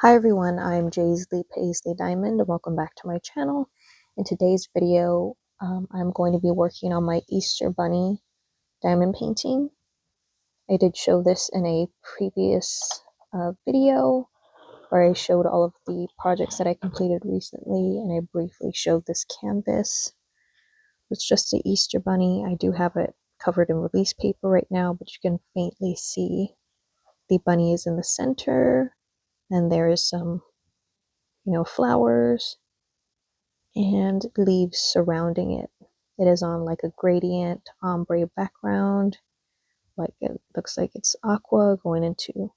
Hi everyone, I'm Jaisley Paisley Diamond and welcome back to my channel. In today's video, I'm going to be working on my Easter Bunny diamond painting. I did show this in a previous video where I showed all of the projects that I completed recently, and I briefly showed this canvas. It's just the Easter Bunny. I do have it covered in release paper right now, but you can faintly see the bunny is in the center, and there is some flowers and leaves surrounding it. It is on like a gradient ombre background. Like it looks like it's aqua going into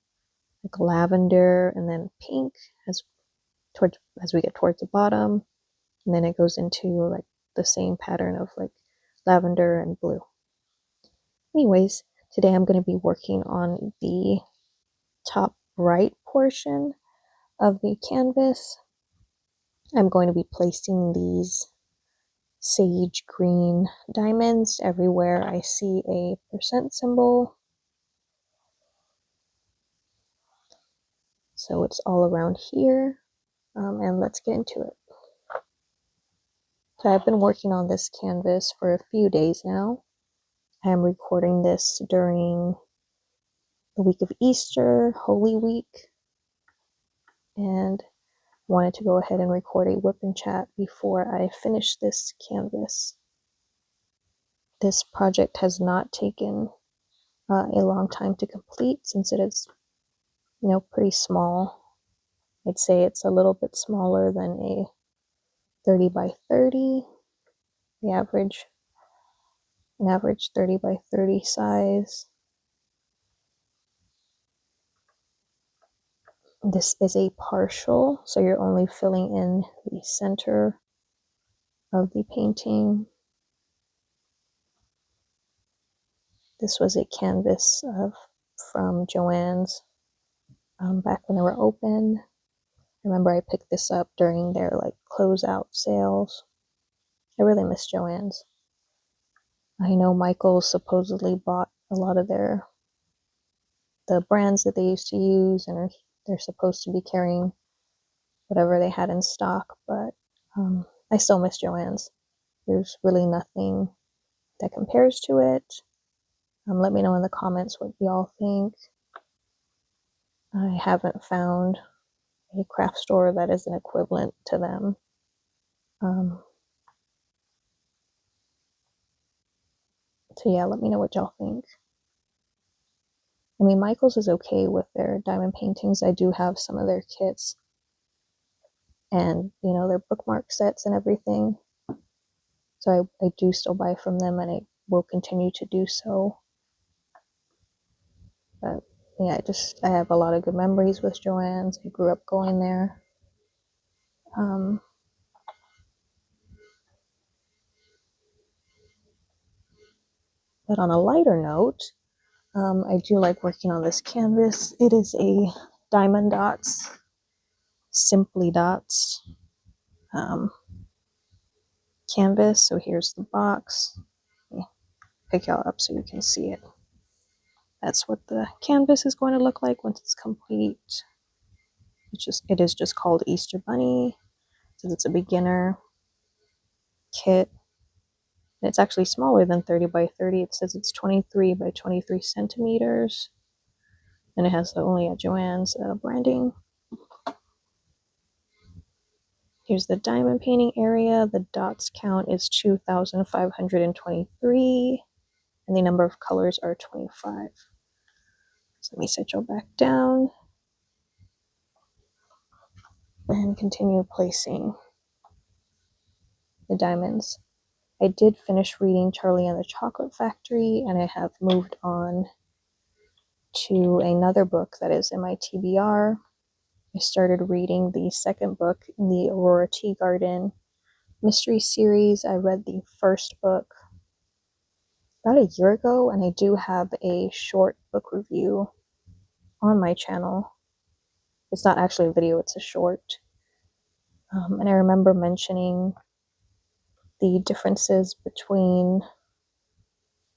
like lavender and then pink as we get towards the bottom, and then it goes into like the same pattern of like lavender and blue. Anyways, today I'm going to be working on the top right portion of the canvas. I'm going to be placing these sage green diamonds everywhere I see a percent symbol. So it's all around here, and let's get into it. So I've been working on this canvas for a few days now. I am recording this during the week of Easter, Holy Week, and wanted to go ahead and record a WIP and Chat before I finish this canvas. This project has not taken a long time to complete since it is, pretty small. I'd say it's a little bit smaller than a 30 by 30, an average 30 by 30 size. This is a partial, so you're only filling in the center of the painting. This was a canvas from Joann's back when they were open. I remember I picked this up during their like closeout sales. I really miss Joann's. I know Michael supposedly bought a lot of the brands that they used to use, and they're supposed to be carrying whatever they had in stock, but I still miss Joann's. There's really nothing that compares to it. Let me know in the comments what y'all think. I haven't found a craft store that is an equivalent to them. So yeah, let me know what y'all think. I mean, Michael's is okay with their diamond paintings. I do have some of their kits and, their bookmark sets and everything. So I do still buy from them, and I will continue to do so. But yeah, I have a lot of good memories with Joann's. I grew up going there. But on a lighter note, I do like working on this canvas. It is a Diamond Dots, Simply Dots canvas. So here's the box. Let me pick y'all up so you can see it. That's what the canvas is going to look like once it's complete. It is just called Easter Bunny, since it's a beginner kit. And it's actually smaller than 30 by 30. It says it's 23 by 23 centimeters. And it has only a Joann's branding. Here's the diamond painting area. The dots count is 2,523. And the number of colors are 25. So let me set you back down. And continue placing the diamonds. I did finish reading Charlie and the Chocolate Factory, and I have moved on to another book that is in my TBR. I started reading the second book in the Aurora Tea Garden mystery series. I read the first book about a year ago, and I do have a short book review on my channel. It's not actually a video, it's a short. And I remember mentioning the differences between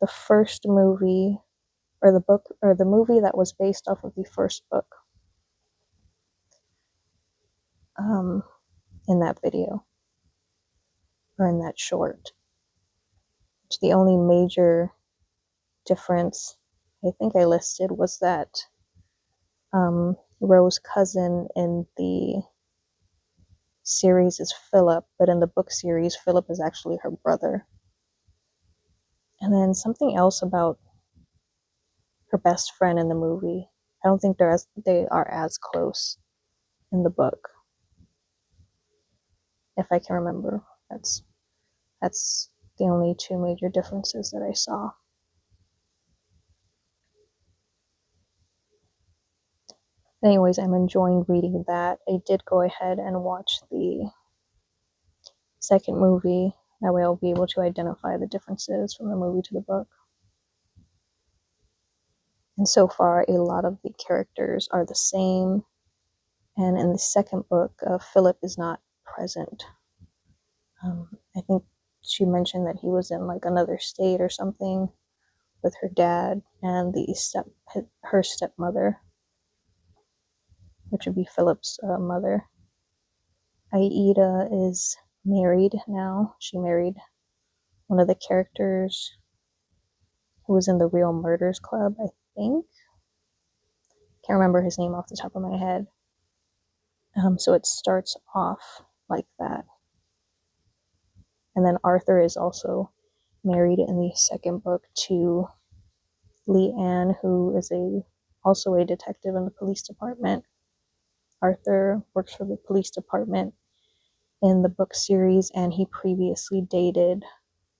the first movie, or the book, or the movie that was based off of the first book. in that video or in that short. The only major difference I think I listed was that Ro's cousin in the series is Philip, but in the book series, Philip is actually her brother. And then something else about her best friend in the movie. I don't think they are as close in the book, if I can remember. That's the only two major differences that I saw. Anyways, I'm enjoying reading that. I did go ahead and watch the second movie. That way I'll be able to identify the differences from the movie to the book. And so far, a lot of the characters are the same. And in the second book, Philip is not present. I think she mentioned that he was in like another state or something with her dad and her stepmother, which would be Philip's mother. Aida is married now. She married one of the characters who was in the Real Murders Club, I think. Can't remember his name off the top of my head. So it starts off like that. And then Arthur is also married in the second book to Leanne, who is also a detective in the police department. Arthur works for the police department in the book series, and he previously dated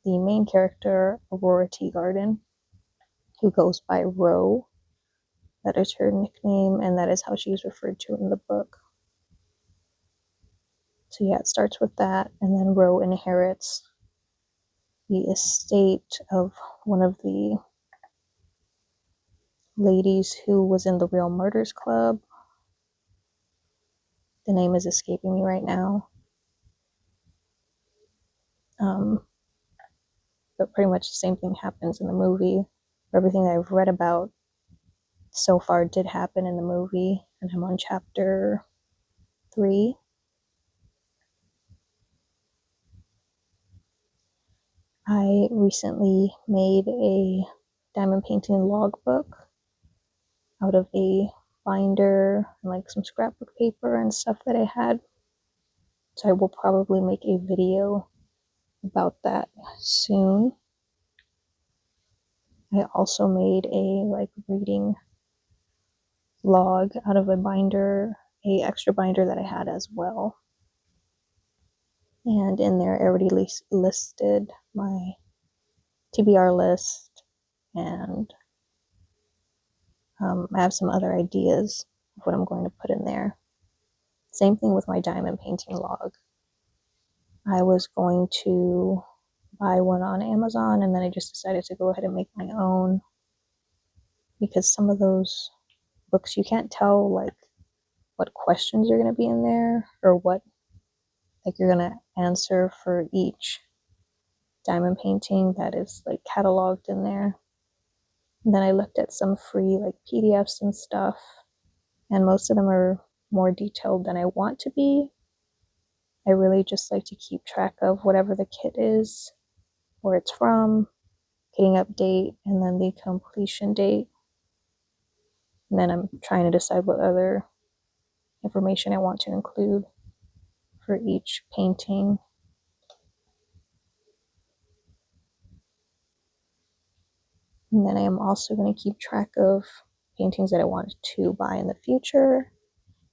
the main character, Aurora Teagarden, who goes by Ro. That is her nickname, and that is how she's referred to in the book. So yeah, it starts with that, and then Ro inherits the estate of one of the ladies who was in the Real Murders Club. The name is escaping me right now. But pretty much the same thing happens in the movie. Everything that I've read about so far did happen in the movie, and I'm on chapter 3. I recently made a diamond painting logbook out of a binder and like some scrapbook paper and stuff that I had. So I will probably make a video about that soon. I also made a like reading log out of a extra binder that I had as well. And in there, I already listed my TBR list, and I have some other ideas of what I'm going to put in there. Same thing with my diamond painting log. I was going to buy one on Amazon, and then I just decided to go ahead and make my own, because some of those books you can't tell like what questions are going to be in there or what like you're going to answer for each diamond painting that is like cataloged in there. And then I looked at some free like PDFs and stuff, and most of them are more detailed than I want to be. I really just like to keep track of whatever the kit is, where it's from, kitting update, and then the completion date. And then I'm trying to decide what other information I want to include for each painting. And then I am also going to keep track of paintings that I want to buy in the future.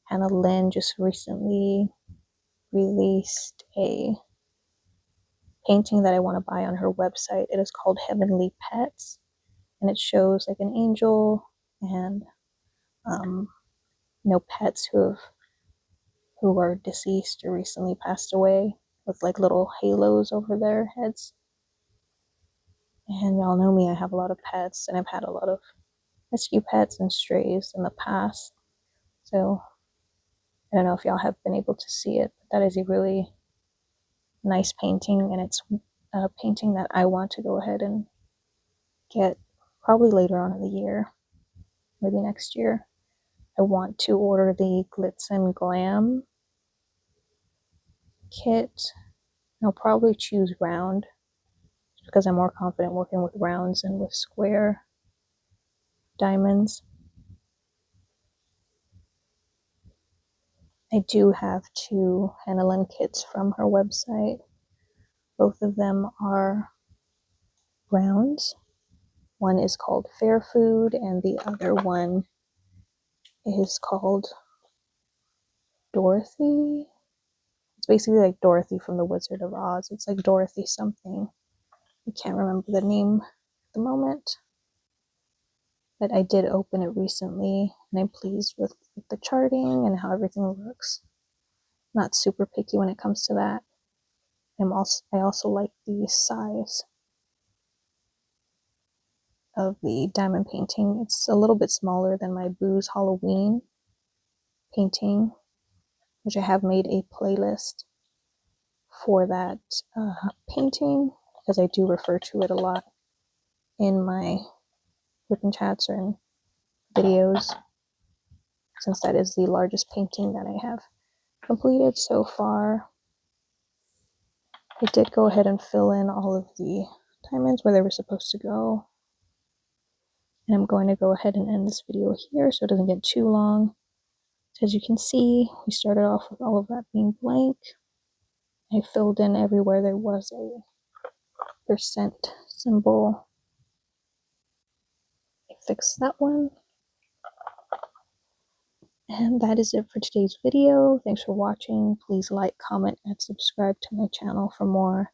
Hannah Lynn just recently released a painting that I want to buy on her website. It is called Heavenly Pets, and it shows like an angel and pets who are deceased or recently passed away with like little halos over their heads. And y'all know me, I have a lot of pets, and I've had a lot of rescue pets and strays in the past. So I don't know if y'all have been able to see it, but that is a really nice painting, and it's a painting that I want to go ahead and get probably later on in the year, maybe next year. I want to order the Glitz and Glam kit. I'll probably choose round because I'm more confident working with rounds than with square diamonds. I do have 2 Henelin kits from her website. Both of them are rounds. One is called Fair Food, and the other one is called Dorothy. It's basically like Dorothy from The Wizard of Oz. It's like Dorothy something. I can't remember the name at the moment. But I did open it recently, and I'm pleased with the charting and how everything looks. Not super picky when it comes to that. I also like the size of the diamond painting. It's a little bit smaller than my Boo's Halloween painting, which I have made a playlist for that painting because I do refer to it a lot in my WIP and Chats or in videos, since that is the largest painting that I have completed so far. I did go ahead and fill in all of the diamonds where they were supposed to go. And I'm going to go ahead and end this video here so it doesn't get too long. As you can see, we started off with all of that being blank. I filled in everywhere there was a percent symbol. I fixed that one. And that is it for today's video. Thanks for watching. Please like, comment, and subscribe to my channel for more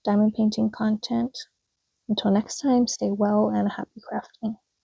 diamond painting content. Until next time, stay well and happy crafting.